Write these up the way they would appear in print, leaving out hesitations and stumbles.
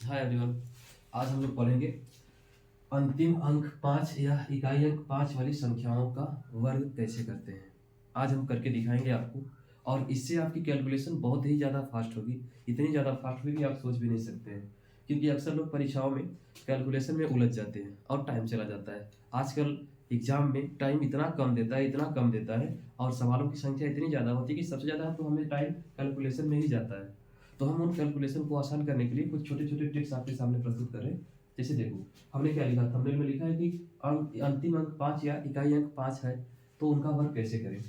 Hi everyone. आज हम लोग पढ़ेंगे अंतिम अंक 5 या इकाई अंक 5 वाली संख्याओं का वर्ग कैसे करते हैं। आज हम करके दिखाएंगे आपको, और इससे आपकी कैलकुलेशन बहुत ही ज़्यादा फास्ट होगी। इतनी ज़्यादा फास्ट होगी कि आप सोच भी नहीं सकते हैं, क्योंकि अक्सर लोग परीक्षाओं में कैलकुलेशन में उलझ जाते हैं और टाइम चला जाता है। आजकल एग्जाम में टाइम इतना कम देता है और सवालों की संख्या इतनी ज़्यादा होती है कि सबसे ज़्यादा तो हमें टाइम कैलकुलेशन में ही जाता है। तो हम उन कैलकुलेशन को आसान करने के लिए कुछ छोटे छोटे ट्रिक्स आपके सामने प्रस्तुत कर रहे हैं। जैसे देखो, हमने क्या लिखा, थंबनेल में लिखा है कि अंतिम अंक 5 या इकाई अंक 5 है, तो उनका वर्ग कैसे करें।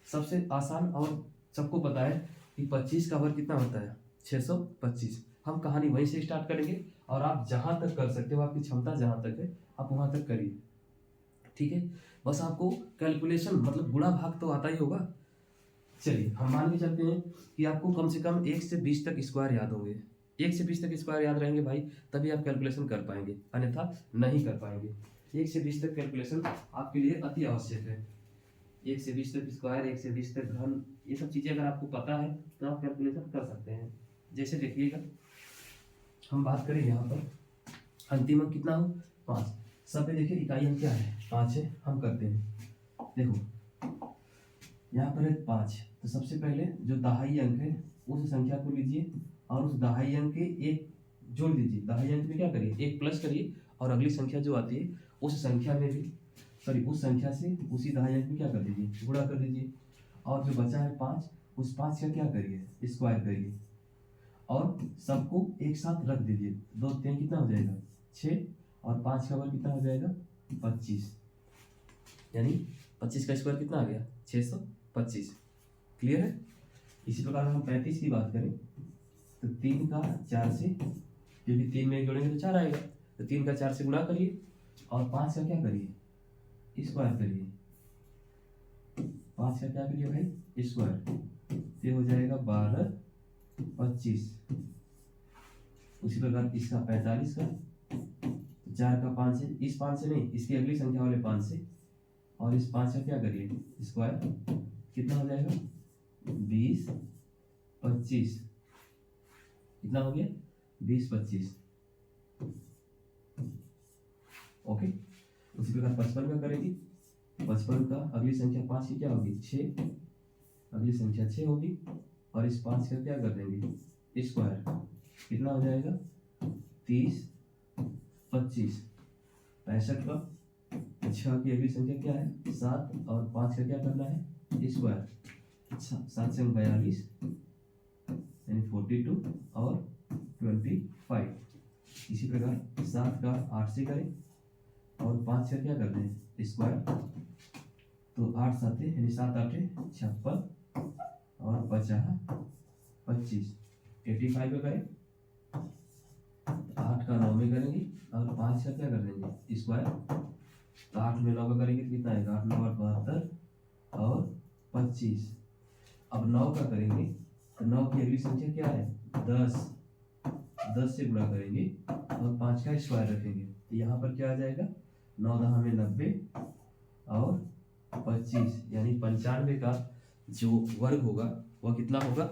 सबसे आसान और सबको पता है कि 25 का वर्ग कितना होता है, 625। हम कहानी वहीं से स्टार्ट करेंगे और आप जहां तक कर सकते हो, आपकी क्षमता जहां तक है आप वहां तक करिए, ठीक है। बस आपको कैलकुलेशन मतलब गुणा भाग तो आता ही होगा। चलिए हम मान के चलते हैं कि आपको कम से कम 1 से 20 तक स्क्वायर याद होंगे। 1 से 20 तक स्क्वायर याद रहेंगे भाई, तभी आप कैलकुलेशन कर पाएंगे, अन्यथा नहीं कर पाएंगे। 1 से 20 तक कैलकुलेशन आपके लिए अति आवश्यक है। 1 से 20 तक स्क्वायर, 1 से 20 तक घन, ये सब चीज़ें अगर आपको पता है तो आप कैलकुलेशन कर सकते हैं। जैसे देखिएगा, हम बात करें यहाँ पर अंतिम अंक कितना हो, 5। सब पे देखिए इकाई अंक क्या है, 5 है। हम करते हैं, देखो यहाँ पर है 5, तो सबसे पहले जो दहाई अंक है उस संख्या को लीजिए और उस दहाई अंक के एक जोड़ दीजिए। दहाई अंक में क्या करिए, एक प्लस करिए और अगली संख्या जो आती है उस संख्या में भी उस संख्या से उसी दहाई अंक में क्या कर दीजिए, गुणा कर दीजिए। और जो बचा है 5, उस 5 का क्या करिए, स्क्वायर करिए और सबको एक साथ रख दीजिए। 2 3 कितना हो जाएगा, 6, और 5 का वर्ग कितना हो जाएगा, 25। यानी 25 का स्क्वायर कितना आ गया, 625। क्लियर है। इसी प्रकार हम 35 की बात करें तो 3 का 4 से, क्योंकि 3 में जोड़ेंगे तो 4 आएगा, तो 3 का 4 से गुणा करिए और 5 का क्या करिए, स्क्वायर करिए। 5 का क्या करिए भाई, स्क्वायर, ये हो जाएगा 12 25। उसी प्रकार इसका 45 का, 4 का 5 से, इस 5 से नहीं, इसकी अगली संख्या वाले 5 से, और इस 5 का क्या करिए, स्क्वायर, कितना हो जाएगा 20 25। कितना हो गया, 20 25। ओके। उसी प्रकार 55 का करेंगे। 55 का अगली संख्या 5 की क्या होगी, 6, अगली संख्या 6 होगी और इस 5 का क्या कर देंगे, स्क्वायर, कितना हो जाएगा 30 25। 65 का 6 की अगली संख्या क्या है, 7, और 5 का क्या करना है, स्क्वायर। 7 से 42 यानी 42 और 25। इसी प्रकार 7 का 8 से करें और 5 का क्या कर दें, स्क्वायर, तो 8 7 यानी 7 8 56 और 50 25। 85 का करें, 8 का 9 में करेंगे और 5 का क्या कर देंगे, स्क्वायर, तो 8 में 9 का करेंगे तो कितना आएगा, 8 9 72 और 25। अब 9 का करेंगे तो 9 की अगली संख्या क्या है, 10, 10 से गुणा करेंगे और 5 का स्क्वायर रखेंगे, तो यहाँ पर क्या आ जाएगा, 9 10 में 90 और 25, यानी 95 का जो वर्ग होगा वह कितना होगा,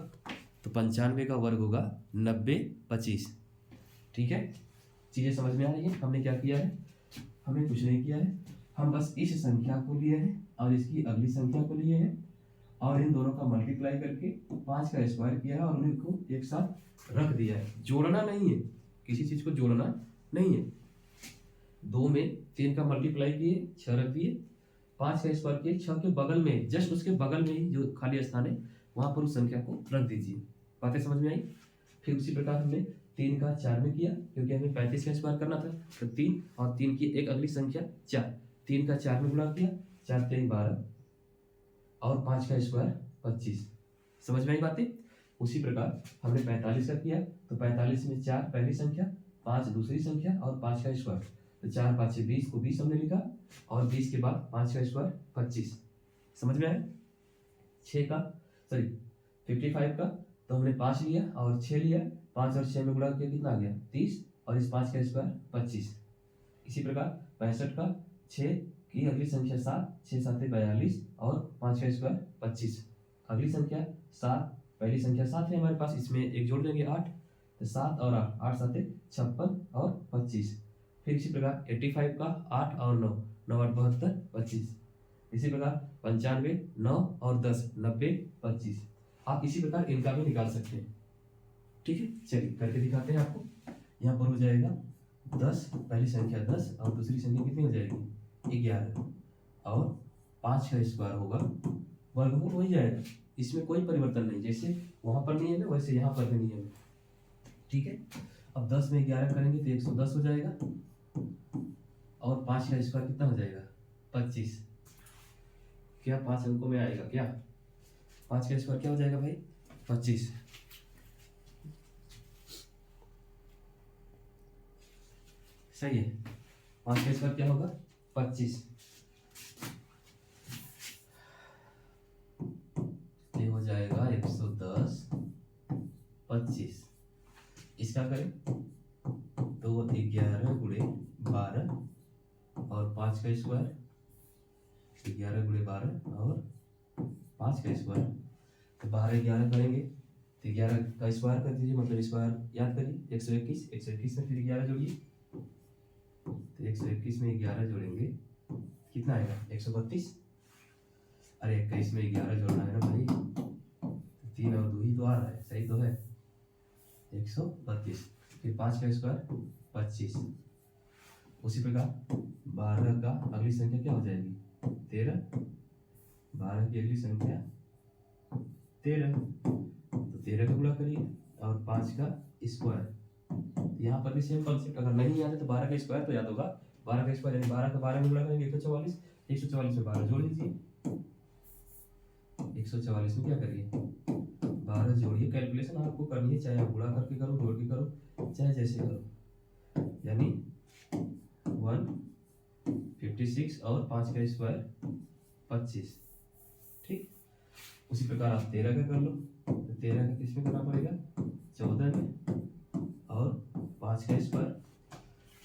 तो 95 का वर्ग होगा 90 25। ठीक है, चीज़ें समझ में आ रही है। हमने क्या किया है, हमने कुछ नहीं किया है, हम बस इस संख्या को लिए हैं और इसकी अगली संख्या को लिए हैं और इन दोनों का मल्टीप्लाई करके 5 का स्क्वायर किया है और उन्हीं को एक साथ रख दिया है। जोड़ना नहीं है, किसी चीज़ को जोड़ना नहीं है। 2 में 3 का मल्टीप्लाई किए, 6 रख दिए, 5 का स्क्वायर किए, 6 के बगल में, जस्ट उसके बगल में ही जो खाली स्थान है वहाँ पर उस संख्या को रख दीजिए। बातें समझ में आई। फिर उसी प्रकार हमने 3 का 4 में किया, क्योंकि हमें 35 का स्क्वायर करना था, तो 3 और 3 की एक अगली संख्या 4, 3 का 4 में गुणा किया, 4 3 12 और 5 का स्क्वायर 25। समझ में आई बातें। उसी प्रकार हमने 45 का किया, तो 45 में 4 पहली संख्या, 5 दूसरी संख्या और 5 का स्क्वायर, तो 4 5 20 को 20 हमने लिखा और 20 के बाद 5 का स्क्वायर 25। समझ में आया। 55 का तो हमने 5 लिया और 6 लिया, 5 और 6 में गुणा किया, कितना आ गया 30 और इस 5 का स्क्वायर 25। इसी प्रकार 65 का 6 की अगली संख्या 7, 6 7 42 और 5 का स्क्वायर 25। अगली संख्या 7, पहली संख्या 7 है हमारे पास, इसमें एक जोड़ देंगे 8, तो 7 और 8, 8 7 56 और 25। फिर इसी प्रकार 85 का 8 और 9, 9 8 72 25। इसी प्रकार 95 9 और 10 90 25। आप इसी प्रकार इनका भी निकाल सकते हैं। ठीक है, चलिए करके दिखाते हैं आपको। यहाँ पर हो जाएगा 10, पहली संख्या 10 और दूसरी संख्या कितनी हो जाएगी 11, और 5 का स्क्वायर होगा, वर्गमूल हो ही जाएगा, इसमें कोई परिवर्तन नहीं, जैसे वहां पर नियम है वैसे यहाँ पर भी नियम है। ठीक है, अब 10 में 11 करेंगे तो 110 हो जाएगा, और 5 का स्क्वायर कितना हो जाएगा 25। क्या 5 अंकों में आएगा क्या? 5 का स्क्वायर क्या हो जाएगा भाई 25। सही है, 5 का स्क्वायर क्या होगा 25। ये हो जाएगा 110 25। इसका करें तो 11 गुणे 12 और 5 का स्क्वायर, 11 गुणे 12 और 5 का स्क्वायर, तो 12 11 करेंगे तो 11 का स्क्वायर कर दीजिए, मतलब स्क्वायर याद करिए 121, 121 में फिर 11 जोड़िए, तो 121 में 11 जोड़ेंगे कितना आएगा 132। अरे 21 में 11 जोड़ना है ना भाई, 3 और 2 ही तो आ रहा है, सही तो है 132। फिर 5 का स्क्वायर 25। उसी प्रकार 12 का अगली संख्या क्या हो जाएगी 13, 12 की अगली संख्या 13, तो 13 का गुणा करिए और 5 का स्क्वायर। यहाँ पर भी सेम कॉन्सेप्ट, अगर नहीं याद है तो 12 का स्क्वायर तो याद होगा, 12 का स्क्वायर यानी 12 का 12 में गुणा करेंगे 144, 144 में 12 जोड़ लीजिए, 144 में क्या करिए 12 जोड़िए। कैलकुलेशन आपको करनी है, चाहे आप गुणा करके करो, जोड़ के करो, चाहे जैसे करो, यानी 156 और 5 का स्क्वायर 25। ठीक, उसी प्रकार आप 13 का कर लो, तो 13 का किस में करना पड़ेगा 14 में, और 5 का स्क्वायर,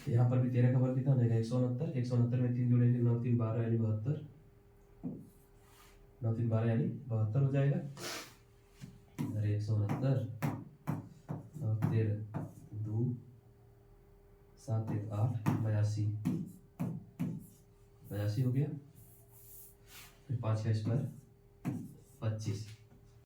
यहाँ पर भी 13 का वर्ग कितना हो जाएगा 169, 169 में 3 जोड़ेंगे 9 3 12 यानी 72, 9 3 12 यानी 72 हो जाएगा। अरे 169 और 13 2 7 1 8 82, 82 हो गया। फिर 5 का स्क्वायर 25।